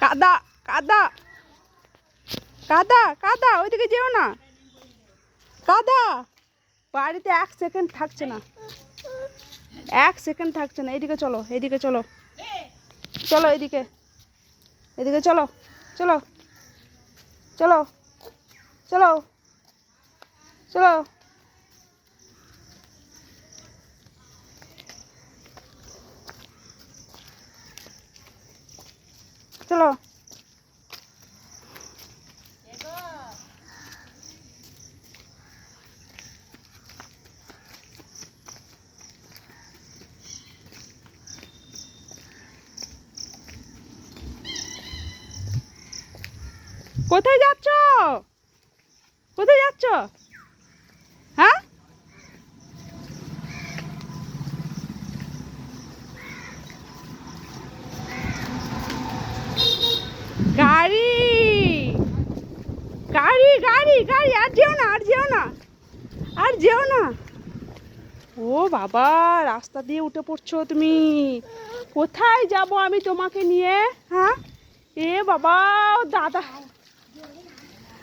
কাদা কাদা কাদা কাদা, ওইদিকে যেও না। কাদা বাড়িতে 1 সেকেন্ড থাকছে না, 1 সেকেন্ড থাকছে না। এইদিকে চলো, এইদিকে চলো, চলো এদিকে, এদিকে চলো, চলো চলো চলো চলো। চলো কোথায় যাচ্ছ? কোথায় যাচ্ছ? হ্যাঁ, গাড়ি গাড়ি গাড়ি গাড়ি, আর যেও না, আর যেও না, আর যেও না। ও বাবা, রাস্তা দিয়ে উঠে পড়ছো তুমি। কোথায় যাব আমি তোমাকে নিয়ে? হ্যাঁ, এ বাবা, দাদা